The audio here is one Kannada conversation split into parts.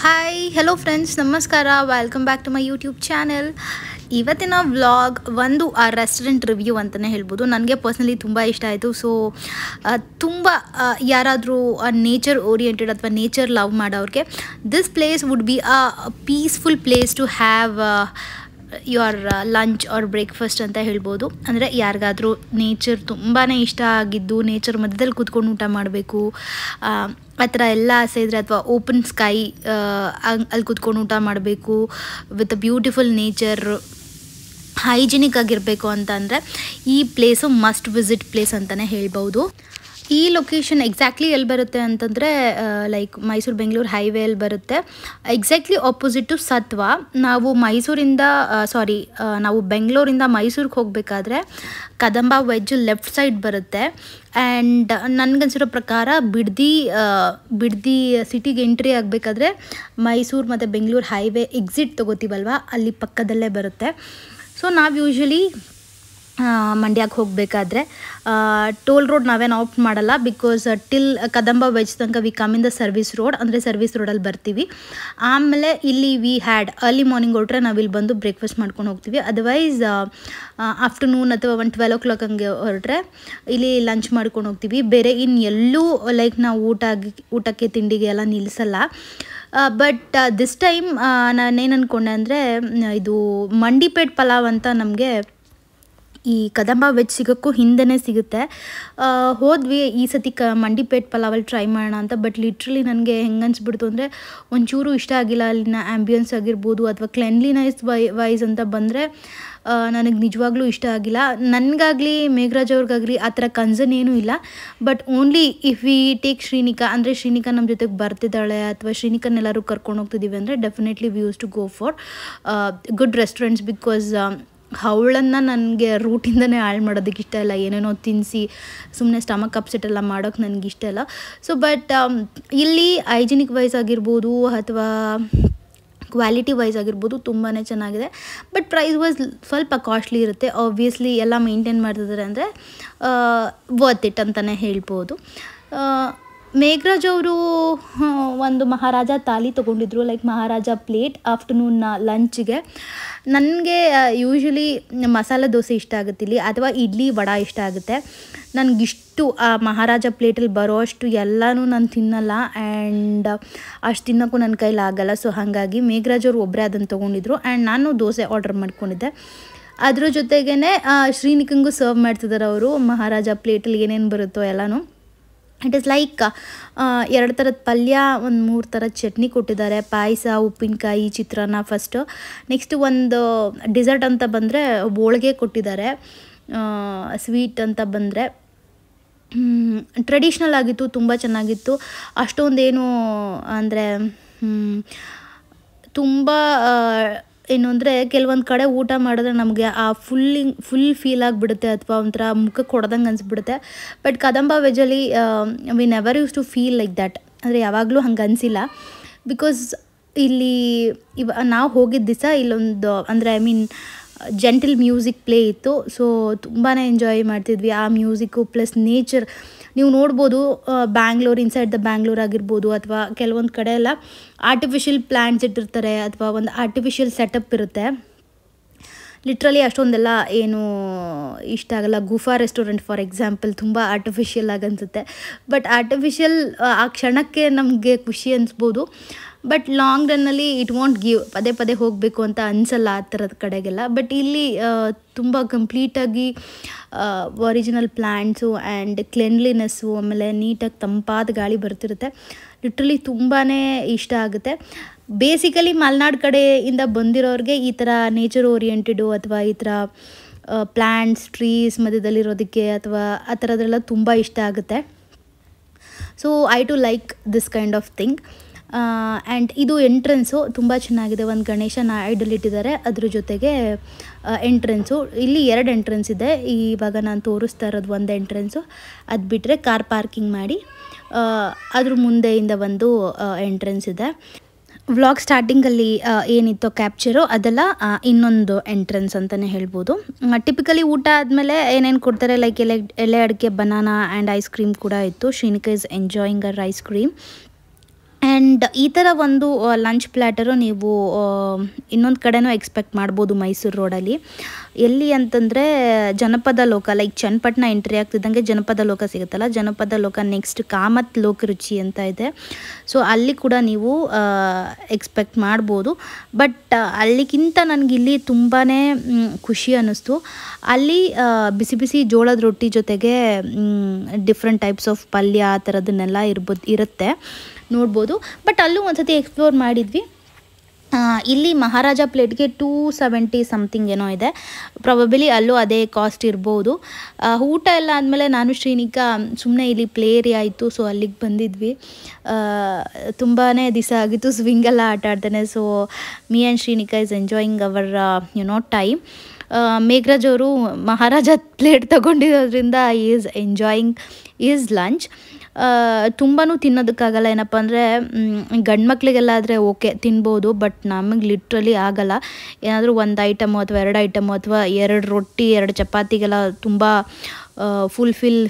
ಹಾಯ್ ಹಲೋ ಫ್ರೆಂಡ್ಸ್ ನಮಸ್ಕಾರ welcome back to my YouTube channel. ಇವತ್ತಿನ ವ್ಲಾಗ್ ಒಂದು ರೆಸ್ಟೋರೆಂಟ್ ರಿವ್ಯೂ ಅಂತಲೇ ಹೇಳ್ಬೋದು. ನನಗೆ ಪರ್ಸ್ನಲಿ ತುಂಬ ಇಷ್ಟ ಆಯಿತು. ಸೊ ತುಂಬ ಯಾರಾದರೂ ನೇಚರ್ ಓರಿಯೆಂಟೆಡ್ ಅಥವಾ ನೇಚರ್ ಲವ್ ಮಾಡೋರಿಗೆ this place would be a peaceful place to have your lunch or breakfast ಅಂತ ಹೇಳ್ಬೋದು. ಅಂದರೆ ಯಾರಿಗಾದರೂ ನೇಚರ್ ತುಂಬಾ ಇಷ್ಟ ಆಗಿದ್ದು ನೇಚರ್ ಮಧ್ಯದಲ್ಲಿ ಕೂತ್ಕೊಂಡು ಊಟ ಮಾಡಬೇಕು ಆ ಥರ ಎಲ್ಲ ಆಸೆ ಇದ್ದರೆ, ಅಥವಾ ಓಪನ್ ಸ್ಕೈ ಅಲ್ಲಿ ಕೂತ್ಕೊಂಡು ಊಟ ಮಾಡಬೇಕು ವಿತ್ ಬ್ಯೂಟಿಫುಲ್ ನೇಚರ್, ಹೈಜಿನಿಕ್ ಆಗಿರಬೇಕು ಅಂತ ಅಂದರೆ ಈ ಪ್ಲೇಸು ಮಸ್ಟ್ ವಿಸಿಟ್ ಪ್ಲೇಸ್ ಅಂತಲೇ ಹೇಳ್ಬೋದು. ಈ ಲೊಕೇಶನ್ ಎಕ್ಸಾಕ್ಟ್ಲಿ ಎಲ್ಲಿ ಬರುತ್ತೆ ಅಂತಂದರೆ ಲೈಕ್ ಮೈಸೂರು ಬೆಂಗಳೂರು ಹೈವೇಯಲ್ಲಿ ಬರುತ್ತೆ. ಎಕ್ಸಾಕ್ಟ್ಲಿ ಆಪೋಸಿಟ್ ಟು ಸತ್ವ. ನಾವು ನಾವು ಬೆಂಗಳೂರಿಂದ ಮೈಸೂರಿಗೆ ಹೋಗಬೇಕಾದ್ರೆ ಕದಂಬ ವೆಜ್ ಲೆಫ್ಟ್ ಸೈಡ್ ಬರುತ್ತೆ. ಆ್ಯಂಡ್ ನನಗನ್ಸಿರೋ ಪ್ರಕಾರ ಬಿಡ್ದಿ ಸಿಟಿಗೆ ಎಂಟ್ರಿ ಆಗಬೇಕಾದ್ರೆ ಮೈಸೂರು ಮತ್ತು ಬೆಂಗಳೂರು ಹೈವೇ ಎಕ್ಸಿಟ್ ತೊಗೋತೀವಲ್ವ, ಅಲ್ಲಿ ಪಕ್ಕದಲ್ಲೇ ಬರುತ್ತೆ. ಸೊ ನಾವು ಯೂಶ್ವಲಿ ಮಂಡ್ಯಕ್ಕೆ ಹೋಗಬೇಕಾದ್ರೆ ಟೋಲ್ ರೋಡ್ ನಾವೇನು ಆಪ್ಟ್ ಮಾಡಲ್ಲ, ಬಿಕಾಸ್ ಟಿಲ್ ಕದಂಬ ವೆಜ್ ತನಕ we come in the service road, ಅಂದರೆ ಸರ್ವಿಸ್ ರೋಡಲ್ಲಿ ಬರ್ತೀವಿ. ಆಮೇಲೆ ಇಲ್ಲಿ ವಿ ಹ್ಯಾಡ್ ಅರ್ಲಿ ಮಾರ್ನಿಂಗ್ ಹೊರಟ್ರೆ ನಾವು ಇಲ್ಲಿ ಬಂದು ಬ್ರೇಕ್ಫಾಸ್ಟ್ ಮಾಡ್ಕೊಂಡು ಹೋಗ್ತೀವಿ. ಅದರ್ವೈಸ್ ಆಫ್ಟರ್ನೂನ್ ಅಥವಾ 12 ಹಂಗೆ ಹೊರಟ್ರೆ ಇಲ್ಲಿ ಲಂಚ್ ಮಾಡ್ಕೊಂಡು ಹೋಗ್ತೀವಿ. ಬೇರೆ ಎಲ್ಲೂ ಲೈಕ್ ನಾವು ಊಟಕ್ಕೆ ತಿಂಡಿಗೆ ಎಲ್ಲ ನಿಲ್ಲಿಸಲ್ಲ. ಬಟ್ ದಿಸ್ ಟೈಮ್ ನಾನೇನು ಅಂದ್ಕೊಂಡೆ ಅಂದರೆ ಇದು ಮಂಡಿಪೇಟ್ ಪಲಾವ್ ಅಂತ ನಮಗೆ ಈ ಕದಂಬ ವೆಜ್ ಸಿಗೋಕ್ಕೂ ಹಿಂದೆನೇ ಸಿಗುತ್ತೆ. ಹೋದ್ವಿ ಈ ಸತಿ ಮಂಡಿಪೇಟ್ ಪಲಾವಲ್ಲಿ ಟ್ರೈ ಮಾಡೋಣ ಅಂತ. ಬಟ್ ಲಿಟ್ರಲಿ ನನಗೆ ಹೆಂಗೆ ಅನಿಸ್ಬಿಡ್ತು ಅಂದರೆ ಒಂಚೂರು ಇಷ್ಟ ಆಗಿಲ್ಲ. ಅಲ್ಲಿನ ಆ್ಯಂಬಿಯನ್ಸ್ ಆಗಿರ್ಬೋದು ಅಥವಾ ಕ್ಲೆನ್ಲಿನೆಸ್ ವೈಸ್ ಅಂತ ಬಂದರೆ ನನಗೆ ನಿಜವಾಗ್ಲೂ ಇಷ್ಟ ಆಗಿಲ್ಲ. ನನಗಾಗಲಿ ಮೇಘರಾಜ್ ಅವ್ರಿಗಾಗಲಿ ಆ ಥರ ಕನ್ಸರ್ನ್ ಏನೂ ಇಲ್ಲ. But only if we take Shrinika, ಅಂದರೆ ಶ್ರೀನಿಕಾ ನಮ್ಮ ಜೊತೆಗೆ ಬರ್ತಿದ್ದಾಳೆ ಅಥವಾ ಶ್ರೀನಿಕನ್ನೆಲ್ಲರೂ ಕರ್ಕೊಂಡು ಹೋಗ್ತಿದ್ದೀವಿ ಅಂದರೆ definitely we used to go for good restaurants. Because ಅವಳನ್ನು ನನಗೆ ರೂಟಿಂದನೇ ಹಾಳು ಮಾಡೋದಕ್ಕೆ ಇಷ್ಟ ಇಲ್ಲ. ಏನೇನೋ ತಿನ್ನಿಸಿ ಸುಮ್ಮನೆ ಸ್ಟಮಕ್ ಅಪ್ಸೆಟ್ ಎಲ್ಲ ಮಾಡೋಕ್ಕೆ ನನಗೆ ಇಷ್ಟ ಇಲ್ಲ. ಸೊ ಬಟ್ ಇಲ್ಲಿ ಹೈಜಿನಿಕ್ ವೈಸ್ ಆಗಿರ್ಬೋದು ಅಥವಾ ಕ್ವಾಲಿಟಿ ವೈಸ್ ಆಗಿರ್ಬೋದು ತುಂಬಾ ಚೆನ್ನಾಗಿದೆ. ಬಟ್ ಪ್ರೈಸ್ ವೈಸ್ ಸ್ವಲ್ಪ ಕಾಸ್ಟ್ಲಿ ಇರುತ್ತೆ. ಆಬ್ವಿಯಸ್ಲಿ ಎಲ್ಲ ಮೇಂಟೈನ್ ಮಾಡ್ತಿದ್ದಾರೆ ಅಂದರೆ ವರ್ತ್ ಇಟ್ ಅಂತಲೇ ಹೇಳ್ಬೋದು. ಮೇಘರಾಜ್ ಅವರು ಒಂದು ಮಹಾರಾಜ ಥಾಲಿ ತೊಗೊಂಡಿದ್ರು, ಲೈಕ್ ಮಹಾರಾಜ ಪ್ಲೇಟ್ ಆಫ್ಟರ್ನೂನ್ ಲಂಚ್ಗೆ. ನನಗೆ ಯೂಶ್ವಲಿ ಮಸಾಲೆ ದೋಸೆ ಇಷ್ಟ ಆಗುತ್ತೆ ಇಲ್ಲಿ, ಅಥವಾ ಇಡ್ಲಿ ವಡೆ ಇಷ್ಟ ಆಗುತ್ತೆ. ನನಗಿಷ್ಟು ಆ ಮಹಾರಾಜ ಪ್ಲೇಟಲ್ಲಿ ಬರೋ ಅಷ್ಟು ಎಲ್ಲನೂ ನಾನು ತಿನ್ನಲ್ಲ, ಆ್ಯಂಡ್ ಅಷ್ಟು ತಿನ್ನೋಕ್ಕೂ ನನ್ನ ಕೈಲಿ ಆಗಲ್ಲ. ಸೊ ಹಾಗಾಗಿ ಮೇಘರಾಜ್ ಅವರು ಒಬ್ಬರೇ ಅದನ್ನು ತೊಗೊಂಡಿದ್ರು ಆ್ಯಂಡ್ ನಾನು ದೋಸೆ ಆರ್ಡರ್ ಮಾಡ್ಕೊಂಡಿದ್ದೆ. ಅದ್ರ ಜೊತೆಗೇ ಶ್ರೀನಿಕಂಗೂ ಸರ್ವ್ ಮಾಡ್ತಿದ್ದಾರೆ ಅವರು ಮಹಾರಾಜ ಪ್ಲೇಟಲ್ಲಿ ಏನೇನು ಬರುತ್ತೋ ಎಲ್ಲನೂ. ಇಟ್ ಈಸ್ ಲೈಕ್ 2 ಥರದ ಪಲ್ಯ, 3 ಥರದ ಚಟ್ನಿ ಕೊಟ್ಟಿದ್ದಾರೆ, ಪಾಯಸ, ಉಪ್ಪಿನಕಾಯಿ, ಚಿತ್ರಾನ್ನ ಫಸ್ಟು. ನೆಕ್ಸ್ಟು ಒಂದು ಡಿಸರ್ಟ್ ಅಂತ ಬಂದರೆ ಹೋಳಿಗೆ ಕೊಟ್ಟಿದ್ದಾರೆ. ಸ್ವೀಟ್ ಅಂತ ಬಂದರೆ ಟ್ರೆಡಿಷ್ನಲ್ ಆಗಿತ್ತು, ತುಂಬ ಚೆನ್ನಾಗಿತ್ತು. ಅಷ್ಟೊಂದೇನು ಅಂದರೆ ತುಂಬ ಏನು ಅಂದರೆ ಕೆಲವೊಂದು ಕಡೆ ಊಟ ಮಾಡಿದ್ರೆ ನಮಗೆ ಆ ಫುಲ್ ಫೀಲ್ ಆಗಿಬಿಡುತ್ತೆ ಅಥವಾ ಒಂಥರ ಮುಖಕ್ಕೆ ಹೊಡೆದಂಗೆ ಅನಿಸ್ಬಿಡುತ್ತೆ. ಬಟ್ ಕದಂಬ ವೆಜ್ಜಲ್ಲಿ we never used to feel like that, ಅಂದರೆ ಯಾವಾಗಲೂ ಹಂಗೆ ಅನಿಸಿಲ್ಲ. ಬಿಕಾಸ್ ಇಲ್ಲಿ ನಾವು ಹೋಗಿದ್ದ ದಿವಸ ಇಲ್ಲೊಂದು ಅಂದರೆ ಜೆಂಟಲ್ ಮ್ಯೂಸಿಕ್ ಪ್ಲೇ ಇತ್ತು. ಸೊ ತುಂಬಾ ಎಂಜಾಯ್ ಮಾಡ್ತಿದ್ವಿ ಆ ಮ್ಯೂಸಿಕ್ಕು ಪ್ಲಸ್ ನೇಚರ್. ನೀವು ನೋಡ್ಬೋದು ಬ್ಯಾಂಗ್ಳೂರ್, ಇನ್ಸೈಡ್ ದ ಬ್ಯಾಂಗ್ಳೂರ್ ಆಗಿರ್ಬೋದು ಅಥವಾ ಕೆಲವೊಂದು ಕಡೆ ಎಲ್ಲ ಆರ್ಟಿಫಿಷಿಯಲ್ ಪ್ಲ್ಯಾಂಟ್ಸ್ ಇಟ್ಟಿರ್ತಾರೆ ಅಥವಾ ಒಂದು ಆರ್ಟಿಫಿಷಿಯಲ್ ಸೆಟಪ್ ಇರುತ್ತೆ. ಲಿಟ್ರಲಿ ಅಷ್ಟೊಂದೆಲ್ಲ ಏನು ಇಷ್ಟ ಆಗಲ್ಲ. ಗುಫಾ ರೆಸ್ಟೋರೆಂಟ್ ಫಾರ್ ಎಕ್ಸಾಂಪಲ್ ತುಂಬ ಆರ್ಟಿಫಿಷಿಯಲ್ ಆಗಿ ಅನಿಸುತ್ತೆ. ಬಟ್ ಆರ್ಟಿಫಿಷಿಯಲ್ ಆ ಕ್ಷಣಕ್ಕೆ ನಮಗೆ ಖುಷಿ ಅನಿಸ್ಬೋದು, ಬಟ್ ಲಾಂಗ್ ರನ್ನಲ್ಲಿ ಇಟ್ ವಾಂಟ್ ಗಿವ್, ಪದೇ ಪದೇ ಹೋಗಬೇಕು ಅಂತ ಅನಿಸಲ್ಲ ಆ ಥರದ ಕಡೆಗೆಲ್ಲ. ಬಟ್ ಇಲ್ಲಿ ತುಂಬ ಕಂಪ್ಲೀಟಾಗಿ ಒರಿಜಿನಲ್ ಪ್ಲ್ಯಾಂಟ್ಸು ಆ್ಯಂಡ್ ಕ್ಲೆನ್ಲಿನೆಸ್ಸು, ಆಮೇಲೆ ನೀಟಾಗಿ ತಂಪಾದ ಗಾಳಿ ಬರ್ತಿರುತ್ತೆ. ಲಿಟ್ರಲಿ ತುಂಬಾ ಇಷ್ಟ ಆಗುತ್ತೆ. ಬೇಸಿಕಲಿ ಮಲೆನಾಡು ಕಡೆಯಿಂದ ಬಂದಿರೋರಿಗೆ ಈ ಥರ ನೇಚರ್ ಓರಿಯೆಂಟೆಡು ಅಥವಾ ಈ ಥರ ಪ್ಲ್ಯಾಂಟ್ಸ್, ಟ್ರೀಸ್ ಮಧ್ಯದಲ್ಲಿರೋದಕ್ಕೆ ಅಥವಾ ಆ ಥರದ್ದೆಲ್ಲ ತುಂಬ ಇಷ್ಟ ಆಗುತ್ತೆ. So I too like this kind of thing. And ಇದು ಎಂಟ್ರೆನ್ಸು ತುಂಬ ಚೆನ್ನಾಗಿದೆ. ಒಂದು ಗಣೇಶನ ಐಡಲ್ ಇಟ್ಟಿದ್ದಾರೆ, ಅದ್ರ ಜೊತೆಗೆ ಎಂಟ್ರೆನ್ಸು. ಇಲ್ಲಿ 2 ಎಂಟ್ರೆನ್ಸ್ ಇದೆ. ಇವಾಗ ನಾನು ತೋರಿಸ್ತಾ ಇರೋದು ಒಂದು ಎಂಟ್ರೆನ್ಸು. ಅದು ಬಿಟ್ಟರೆ ಕಾರ್ ಪಾರ್ಕಿಂಗ್ ಮಾಡಿ ಅದ್ರ ಮುಂದೆಯಿಂದ ಒಂದು ಎಂಟ್ರೆನ್ಸ್ ಇದೆ. ವ್ಲಾಗ್ ಸ್ಟಾರ್ಟಿಂಗಲ್ಲಿ ಏನಿತ್ತೋ ಕ್ಯಾಪ್ಚರು ಅದೆಲ್ಲ ಇನ್ನೊಂದು ಎಂಟ್ರೆನ್ಸ್ ಅಂತಲೇ ಹೇಳ್ಬೋದು. ಟಿಪಿಕಲಿ ಊಟ ಆದಮೇಲೆ ಏನೇನು ಕೊಡ್ತಾರೆ ಲೈಕ್ ಎಲೆ ಅಡಿಕೆ, ಬನಾನಾ ಆ್ಯಂಡ್ ಐಸ್ ಕ್ರೀಮ್ ಕೂಡ ಇತ್ತು. Shrinika is enjoying her ice cream. And ಈ ಥರ ಒಂದು ಲಂಚ್ ಪ್ಲ್ಯಾಟರು ನೀವು ಇನ್ನೊಂದು ಕಡೆನೂ ಎಕ್ಸ್ಪೆಕ್ಟ್ ಮಾಡ್ಬೋದು ಮೈಸೂರು ರೋಡಲ್ಲಿ. ಎಲ್ಲಿ ಅಂತಂದರೆ ಜನಪದ ಲೋಕ, ಲೈಕ್ ಚನ್ನಪಟ್ಟಣ ಎಂಟ್ರಿ ಆಗ್ತಿದ್ದಂಗೆ ಜನಪದ ಲೋಕ ಸಿಗುತ್ತಲ್ಲ, ಜನಪದ ಲೋಕ ನೆಕ್ಸ್ಟ್ ಕಾಮತ್ ಲೋಕ ರುಚಿ ಅಂತ ಇದೆ. ಸೊ ಅಲ್ಲಿ ಕೂಡ ನೀವು ಎಕ್ಸ್ಪೆಕ್ಟ್ ಮಾಡ್ಬೋದು. ಬಟ್ ಅಲ್ಲಿಗಿಂತ ನನಗಿಲ್ಲಿ ತುಂಬಾ ಖುಷಿ ಅನ್ನಿಸ್ತು. ಅಲ್ಲಿ ಬಿಸಿ ಬಿಸಿ ಜೋಳದ ರೊಟ್ಟಿ ಜೊತೆಗೆ ಡಿಫ್ರೆಂಟ್ ಟೈಪ್ಸ್ ಆಫ್ ಪಲ್ಯ ಆ ಥರದನ್ನೆಲ್ಲ ಇರುತ್ತೆ, ನೋಡ್ಬೋದು. ಬಟ್ ಅಲ್ಲೂ ಒಂದ್ಸತಿ ಎಕ್ಸ್ಪ್ಲೋರ್ ಮಾಡಿದ್ವಿ. ಇಲ್ಲಿ ಮಹಾರಾಜ ಪ್ಲೇಟ್ಗೆ 270 ಸಮಥಿಂಗ್ ಏನೋ ಇದೆ. ಪ್ರಾಬಬಿಲಿ ಅಲ್ಲೂ ಅದೇ ಕಾಸ್ಟ್ ಇರ್ಬೋದು. ಊಟ ಎಲ್ಲ ಆದಮೇಲೆ ನಾನು ಶ್ರೀನಿಕಾ ಸುಮ್ಮನೆ ಇಲ್ಲಿ ಪ್ಲೇ ಏರಿಯಾ ಆಯಿತು, ಸೊ ಅಲ್ಲಿಗೆ ಬಂದಿದ್ವಿ. ತುಂಬಾ ದಿವಸ ಆಗಿತ್ತು ಸ್ವಿಂಗೆಲ್ಲ ಆಟ ಆಡ್ತಾನೆ. So me and Shrinika is enjoying our time. Megharaj ಅವರು ಮಹಾರಾಜ ಪ್ಲೇಟ್ ತೊಗೊಂಡಿರೋದ್ರಿಂದ ಈಸ್ ಎಂಜಾಯಿಂಗ್ ಈಸ್ ಲಂಚ್. ತುಂಬಾ ತಿನ್ನೋದಕ್ಕಾಗಲ್ಲ. ಏನಪ್ಪ ಅಂದರೆ ಗಂಡು ಮಕ್ಕಳಿಗೆಲ್ಲ ಆದರೆ ಓಕೆ ತಿನ್ಬೋದು, ಬಟ್ ನಮಗೆ ಲಿಟ್ರಲಿ ಆಗಲ್ಲ. ಏನಾದರೂ ಒಂದು ಐಟಮು ಅಥವಾ 2 ಐಟಮು ಅಥವಾ 2 ರೊಟ್ಟಿ 2 ಚಪಾತಿಗೆಲ್ಲ ತುಂಬ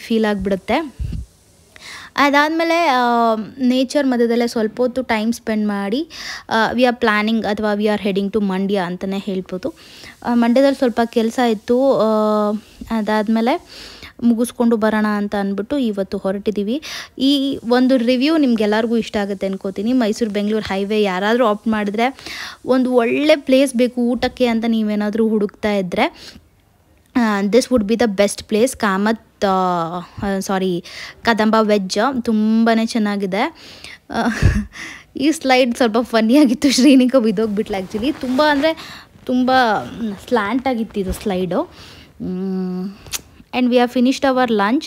ಫೀಲ್ ಆಗಿಬಿಡುತ್ತೆ. ಅದಾದಮೇಲೆ ನೇಚರ್ ಮಧ್ಯದಲ್ಲೇ ಸ್ವಲ್ಪ ಹೊತ್ತು ಟೈಮ್ ಸ್ಪೆಂಡ್ ಮಾಡಿ ವಿ ಆರ್ ಪ್ಲ್ಯಾನಿಂಗ್ ಅಥವಾ we are heading to Mandya ಅಂತಲೇ ಹೇಳ್ಬೋದು. ಮಂಡ್ಯದಲ್ಲಿ ಸ್ವಲ್ಪ ಕೆಲಸ ಇತ್ತು. ಅದಾದಮೇಲೆ ಮುಗಿಸ್ಕೊಂಡು ಬರೋಣ ಅಂತ ಅಂದ್ಬಿಟ್ಟು ಇವತ್ತು ಹೊರಟಿದ್ದೀವಿ. ಈ ಒಂದು ರಿವ್ಯೂ ನಿಮ್ಗೆಲ್ಲರಿಗೂ ಇಷ್ಟ ಆಗುತ್ತೆ ಅನ್ಕೋತೀನಿ. ಮೈಸೂರು ಬೆಂಗಳೂರು ಹೈವೇ ಯಾರಾದರೂ ಆಪ್ಟ್ ಮಾಡಿದ್ರೆ ಒಂದು ಒಳ್ಳೆ ಪ್ಲೇಸ್ ಬೇಕು ಊಟಕ್ಕೆ ಅಂತ ನೀವೇನಾದರೂ ಹುಡುಕ್ತಾ ಇದ್ದರೆ this would be the best place. Kadamba veg ತುಂಬಾ ಚೆನ್ನಾಗಿದೆ. ಈ ಸ್ಲೈಡ್ ಸ್ವಲ್ಪ ಫನ್ನಿಯಾಗಿತ್ತು, ಶ್ರೀನಿಕಾ ಬಿದ್ದೋಗ್ಬಿಟ್ಲು ಆ್ಯಕ್ಚುಲಿ. ತುಂಬ ಅಂದರೆ ತುಂಬ ಸ್ಲ್ಯಾಂಟ್ ಆಗಿತ್ತು ಇದು slide. And we have finished our lunch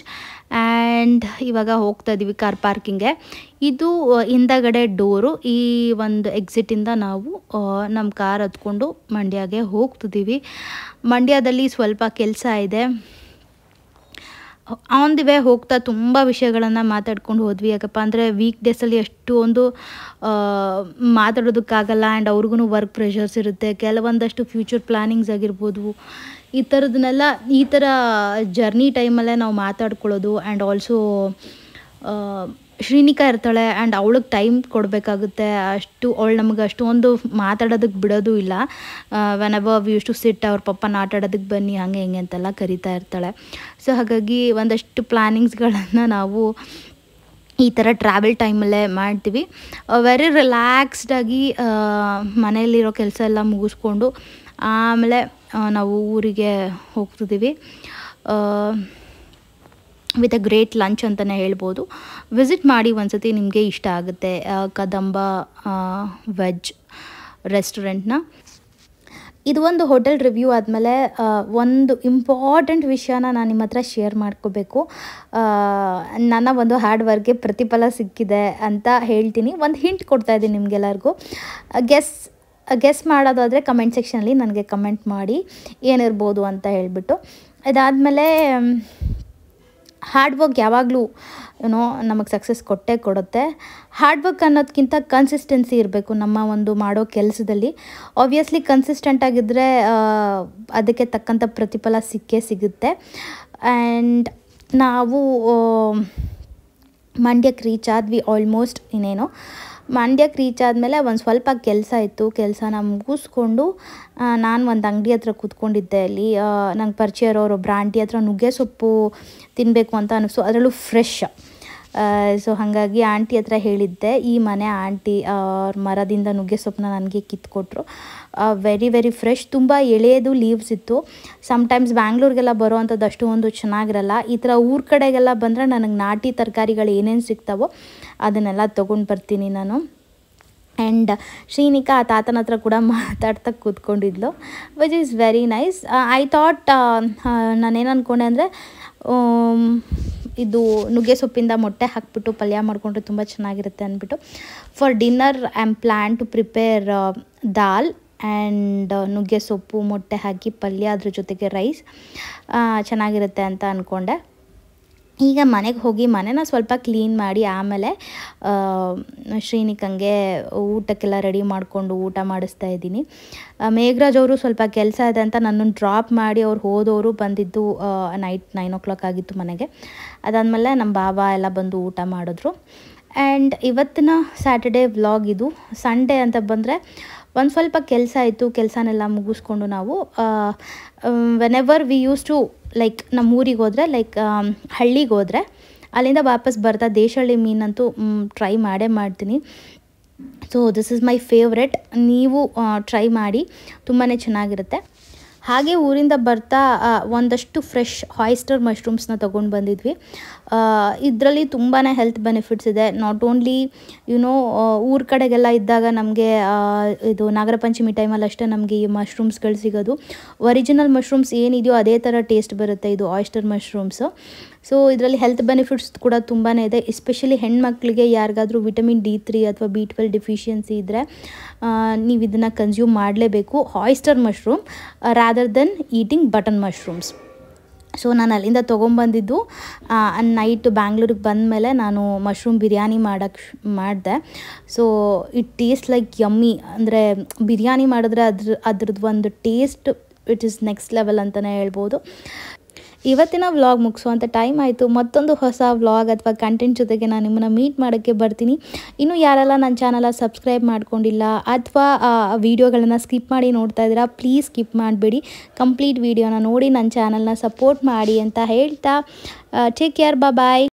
and ಇವಾಗ ಹೋಗ್ತಾ ಇದ್ದೀವಿ ಕಾರ್ ಪಾರ್ಕಿಂಗ್ಗೆ. ಇದು ಹಿಂದಗಡೆ ಡೋರು. ಈ ಒಂದು ಎಕ್ಸಿಟಿಂದ ನಾವು ನಮ್ಮ ಕಾರ್ ಹತ್ಕೊಂಡು ಮಂಡ್ಯಗೆ ಹೋಗ್ತಿದ್ದೀವಿ. ಮಂಡ್ಯದಲ್ಲಿ ಸ್ವಲ್ಪ ಕೆಲಸ ಇದೆ. ಆನ್ ದಿ ವೇ ಹೋಗ್ತಾ ತುಂಬ ವಿಷಯಗಳನ್ನು ಮಾತಾಡ್ಕೊಂಡು ಹೋದ್ವಿ. ಯಾಕಪ್ಪ ಅಂದರೆ ವೀಕ್ ಡೇಸಲ್ಲಿ ಅಷ್ಟೊಂದು ಮಾತಾಡೋದಕ್ಕಾಗಲ್ಲ. ಆ್ಯಂಡ್ ಅವ್ರಿಗೂ ವರ್ಕ್ ಪ್ರೆಷರ್ಸ್ ಇರುತ್ತೆ. ಕೆಲವೊಂದಷ್ಟು ಫ್ಯೂಚರ್ ಪ್ಲ್ಯಾನಿಂಗ್ಸ್ ಆಗಿರ್ಬೋದು, ಈ ಥರದನ್ನೆಲ್ಲ ಈ ಥರ ಜರ್ನಿ ಟೈಮಲ್ಲೇ ನಾವು ಮಾತಾಡ್ಕೊಳ್ಳೋದು. ಆ್ಯಂಡ್ ಆಲ್ಸೋ ಶ್ರೀನಿಕಾ ಇರ್ತಾಳೆ ಆ್ಯಂಡ್ ಅವಳಿಗೆ ಟೈಮ್ ಕೊಡಬೇಕಾಗುತ್ತೆ. ಅವಳು ನಮಗೆ ಅಷ್ಟೊಂದು ಮಾತಾಡೋದಕ್ಕೆ ಬಿಡೋದು ಇಲ್ಲ. Whenever we used to sit, ಅವ್ರ ಪಪ್ಪನ ಆಟ ಆಡೋದಕ್ಕೆ ಬನ್ನಿ ಹಾಗೆ ಹಿಂಗೆ ಅಂತೆಲ್ಲ ಕರಿತಾ ಇರ್ತಾಳೆ. ಸೊ ಹಾಗಾಗಿ ಒಂದಷ್ಟು ಪ್ಲ್ಯಾನಿಂಗ್ಸ್ಗಳನ್ನು ನಾವು ಈ ಥರ ಟ್ರಾವೆಲ್ ಟೈಮಲ್ಲೇ ಮಾಡ್ತೀವಿ. ವೆರಿ ರಿಲ್ಯಾಕ್ಸ್ಡಾಗಿ ಮನೆಯಲ್ಲಿರೋ ಕೆಲಸ ಎಲ್ಲ ಮುಗಿಸ್ಕೊಂಡು ಆಮೇಲೆ ನಾವು ಊರಿಗೆ ಹೋಗ್ತಿದ್ದೀವಿ. ವಿತ್ ಅ ಗ್ರೇಟ್ ಲಂಚ್ ಅಂತಲೇ ಹೇಳ್ಬೋದು. ವಿಸಿಟ್ ಮಾಡಿ ಒಂದ್ಸತಿ, ನಿಮಗೆ ಇಷ್ಟ ಆಗುತ್ತೆ ಕದಂಬ ವೆಜ್ ರೆಸ್ಟೋರೆಂಟ್ನ. ಇದು ಒಂದು ಹೋಟೆಲ್ ರಿವ್ಯೂ ಆದಮೇಲೆ ಒಂದು ಇಂಪಾರ್ಟೆಂಟ್ ವಿಷಯನ ನಾನು ನಿಮ್ಮ ಹತ್ರ ಶೇರ್ ಮಾಡ್ಕೋಬೇಕು. ನನ್ನ ಒಂದು ಹಾರ್ಡ್ ವರ್ಕ್ಗೆ ಪ್ರತಿಫಲ ಸಿಕ್ಕಿದೆ ಅಂತ ಹೇಳ್ತೀನಿ. ಒಂದು ಹಿಂಟ್ ಕೊಡ್ತಾಯಿದ್ದೀನಿ ನಿಮಗೆಲ್ಲರಿಗೂ. ಗೆಸ್ ಮಾಡೋದಾದರೆ ಕಮೆಂಟ್ ಸೆಕ್ಷನಲ್ಲಿ ನನಗೆ ಕಮೆಂಟ್ ಮಾಡಿ ಏನಿರ್ಬೋದು ಅಂತ ಹೇಳಿಬಿಟ್ಟು. ಇದಾದಮೇಲೆ ಹಾರ್ಡ್ ವರ್ಕ್ ಯಾವಾಗಲೂ ನಮಗೆ ಸಕ್ಸಸ್ ಕೊಡುತ್ತೆ. ಹಾರ್ಡ್ ವರ್ಕ್ ಅನ್ನೋದಕ್ಕಿಂತ ಕನ್ಸಿಸ್ಟೆನ್ಸಿ ಇರಬೇಕು ನಮ್ಮ ಒಂದು ಮಾಡೋ ಕೆಲಸದಲ್ಲಿ. ಆಬ್ವಿಯಸ್ಲಿ ಕನ್ಸಿಸ್ಟೆಂಟಾಗಿದ್ದರೆ ಅದಕ್ಕೆ ತಕ್ಕಂಥ ಪ್ರತಿಫಲ ಸಿಗುತ್ತೆ. ಆ್ಯಂಡ್ ನಾವು ಮಂಡ್ಯಕ್ಕೆ ರೀಚ್ ಆದ್ವಿ ಆಲ್ಮೋಸ್ಟ್. ಇನ್ನೇನು ಮಂಡ್ಯಕ್ಕೆ ರೀಚ್ ಆದಮೇಲೆ ಒಂದು ಸ್ವಲ್ಪ ಕೆಲಸ ಇತ್ತು. ಕೆಲಸನ ಮುಗಿಸ್ಕೊಂಡು ನಾನು ಒಂದು ಅಂಗಡಿ ಹತ್ರ ಕೂತ್ಕೊಂಡಿದ್ದೆ. ಅಲ್ಲಿ ನಂಗೆ ಪರಿಚಯ ಇರೋರೊಬ್ಬರು ಆಂಟಿ ಹತ್ರ ನುಗ್ಗೆ ಸೊಪ್ಪು ತಿನ್ನಬೇಕು ಅಂತ ಅನ್ನಿಸ್ತು, ಅದರಲ್ಲೂ ಫ್ರೆಶ್. ಸೊ ಹಾಗಾಗಿ ಆಂಟಿ ಹತ್ರ ಹೇಳಿದ್ದೆ. ಈ ಮನೆ ಆಂಟಿ ಅವ್ರ ಮರದಿಂದ ನುಗ್ಗೆ ಸೊಪ್ಪನ್ನ ನನಗೆ ಕಿತ್ಕೊಟ್ರು. ವೆರಿ ವೆರಿ ಫ್ರೆಶ್, ತುಂಬ ಎಳೆಯದು ಲೀವ್ಸ್ ಇತ್ತು. ಸಮ್ಟೈಮ್ಸ್ ಬ್ಯಾಂಗ್ಳೂರಿಗೆಲ್ಲ ಬರೋ ಅಂಥದ್ದು ಅಷ್ಟೊಂದು ಚೆನ್ನಾಗಿರಲ್ಲ. ಈ ಥರ ಊರ ಕಡೆಗೆಲ್ಲ ಬಂದರೆ ನನಗೆ ನಾಟಿ ತರಕಾರಿಗಳು ಏನೇನು ಸಿಗ್ತಾವೋ ಅದನ್ನೆಲ್ಲ ತೊಗೊಂಡು ಬರ್ತೀನಿ ನಾನು. ಆ್ಯಂಡ್ ಶ್ರೀನಿಕಾ ಆ ತಾತನ ಹತ್ರ ಕೂಡ ಮಾತಾಡ್ತಾ ಕೂತ್ಕೊಂಡಿದ್ಲು, which is very nice. I thought, ನಾನೇನು ಅಂದ್ಕೊಂಡೆ ಅಂದರೆ ಇದು ನುಗ್ಗೆ ಸೊಪ್ಪಿಂದ ಮೊಟ್ಟೆ ಹಾಕ್ಬಿಟ್ಟು ಪಲ್ಯ ಮಾಡಿಕೊಂಡ್ರೆ ತುಂಬ ಚೆನ್ನಾಗಿರುತ್ತೆ ಅಂದ್ಬಿಟ್ಟು. For dinner I am plan to prepare dal and ನುಗ್ಗೆ ಸೊಪ್ಪು ಮೊಟ್ಟೆ ಹಾಕಿ ಪಲ್ಯ, ಅದ್ರ ಜೊತೆಗೆ ರೈಸ್ ಚೆನ್ನಾಗಿರುತ್ತೆ ಅಂತ ಅಂದ್ಕೊಂಡೆ. ಈಗ ಮನೆಗೆ ಹೋಗಿ ಮನೆನ ಸ್ವಲ್ಪ ಕ್ಲೀನ್ ಮಾಡಿ ಆಮೇಲೆ ಶ್ರೀನಿಕಂಗೆ ಊಟಕ್ಕೆಲ್ಲ ರೆಡಿ ಮಾಡಿಕೊಂಡು ಊಟ ಮಾಡಿಸ್ತಾ ಇದ್ದೀನಿ. ಮೇಘರಾಜ್ ಅವರು ಸ್ವಲ್ಪ ಕೆಲಸ ಇದೆ ಅಂತ ನನ್ನನ್ನು ಡ್ರಾಪ್ ಮಾಡಿ ಅವ್ರು ಹೋದವರು ಬಂದಿದ್ದು ನೈಟ್ 9 o'clock ಆಗಿತ್ತು ಮನೆಗೆ. ಅದಾದಮೇಲೆ ನಮ್ಮ ಬಾಬಾ ಎಲ್ಲ ಬಂದು ಊಟ ಮಾಡಿದ್ರು. ಆ್ಯಂಡ್ ಇವತ್ತಿನ ಸ್ಯಾಟರ್ಡೇ ವ್ಲಾಗ್ ಇದು. ಸಂಡೇ ಅಂತ ಬಂದರೆ ಒಂದು ಸ್ವಲ್ಪ ಕೆಲಸ ಇತ್ತು, ಕೆಲಸನೆಲ್ಲ ಮುಗಿಸ್ಕೊಂಡು ನಾವು whenever we used to like ನಮ್ಮ ಊರಿಗೆ ಹೋದರೆ ಲೈಕ್ ಹಳ್ಳಿಗೆ ಹೋದರೆ ಅಲ್ಲಿಂದ ವಾಪಸ್ ಬರ್ತಾ ದೇಶಹಳ್ಳಿ ಮೀನಂತೂ ಟ್ರೈ ಮಾಡೇ ಮಾಡ್ತೀನಿ. So this is my favourite. ನೀವು ಟ್ರೈ ಮಾಡಿ, ತುಂಬಾ ಚೆನ್ನಾಗಿರುತ್ತೆ. ಹಾಗೆ ಊರಿಂದ ಬರ್ತಾ ಒಂದಷ್ಟು ಫ್ರೆಶ್ ಆಯಿಸ್ಟರ್ ಮಶ್ರೂಮ್ಸ್ನ ತೊಗೊಂಡು ಬಂದಿದ್ವಿ. ಇದರಲ್ಲಿ ತುಂಬಾ ಹೆಲ್ತ್ ಬೆನಿಫಿಟ್ಸ್ ಇದೆ. ನಾಟ್ ಓನ್ಲಿ ಊರ ಕಡೆಗೆಲ್ಲ ಇದ್ದಾಗ ನಮಗೆ ಇದು ನಾಗರ ಪಂಚಮಿ ಟೈಮಲ್ಲಿ ಅಷ್ಟೇ ನಮಗೆ ಈ ಮಶ್ರೂಮ್ಸ್ಗಳು ಸಿಗೋದು. ಒರಿಜಿನಲ್ ಮಶ್ರೂಮ್ಸ್ ಏನಿದೆಯೋ ಅದೇ ಥರ ಟೇಸ್ಟ್ ಬರುತ್ತೆ ಇದು ಆಯಿಸ್ಟರ್ ಮಶ್ರೂಮ್ಸು. ಸೊ ಇದರಲ್ಲಿ ಹೆಲ್ತ್ ಬೆನಿಫಿಟ್ಸ್ ಕೂಡ ತುಂಬಾ ಇದೆ. ಎಸ್ಪೆಷಲಿ ಹೆಣ್ಮಕ್ಳಿಗೆ ಯಾರಿಗಾದರೂ ವಿಟಮಿನ್ D3 ಅಥವಾ B12 ಡಿಫಿಷಿಯನ್ಸಿ ಇದ್ದರೆ ನೀವು ಇದನ್ನು ಕನ್ಸ್ಯೂಮ್ ಮಾಡಲೇಬೇಕು, oyster mushroom rather then eating button mushrooms. So ನಾನು ಅಲ್ಲಿಂದ ತೊಗೊಂಬಂದಿದ್ದು ನೈಟ್ ಬ್ಯಾಂಗ್ಳೂರಿಗೆ ಬಂದಮೇಲೆ ನಾನು ಮಶ್ರೂಮ್ ಬಿರಿಯಾನಿ ಮಾಡಿದೆ. So it taste like yummy. ಅಂದರೆ ಬಿರಿಯಾನಿ ಮಾಡಿದ್ರೆ ಅದ್ರದ್ದು ಒಂದು taste it is next level ಅಂತಲೇ ಹೇಳ್ಬೋದು. ಇವತ್ತಿನ ವ್ಲಾಗ್ ಮುಗಿಸುವಂಥ ಟೈಮ್ ಆಯಿತು. ಮತ್ತೊಂದು ಹೊಸ ವ್ಲಾಗ್ ಅಥವಾ ಕಂಟೆಂಟ್ ಜೊತೆಗೆ ನಾನು ನಿಮ್ಮನ್ನು ಮೀಟ್ ಮಾಡೋಕ್ಕೆ ಬರ್ತೀನಿ. ಇನ್ನು ಯಾರೆಲ್ಲ ನನ್ನ ಚಾನಲ ಸಬ್ಸ್ಕ್ರೈಬ್ ಮಾಡ್ಕೊಂಡಿಲ್ಲ ಅಥವಾ ವೀಡಿಯೋಗಳನ್ನು ಸ್ಕಿಪ್ ಮಾಡಿ ನೋಡ್ತಾ ಇದ್ದೀರಾ, ಪ್ಲೀಸ್ ಸ್ಕಿಪ್ ಮಾಡಬೇಡಿ, ಕಂಪ್ಲೀಟ್ ವೀಡಿಯೋನ ನೋಡಿ ನನ್ನ ಚಾನಲ್ನ ಸಪೋರ್ಟ್ ಮಾಡಿ ಅಂತ ಹೇಳ್ತಾ ಟೇಕ್ ಕೇರ್, ಬಾಯ್.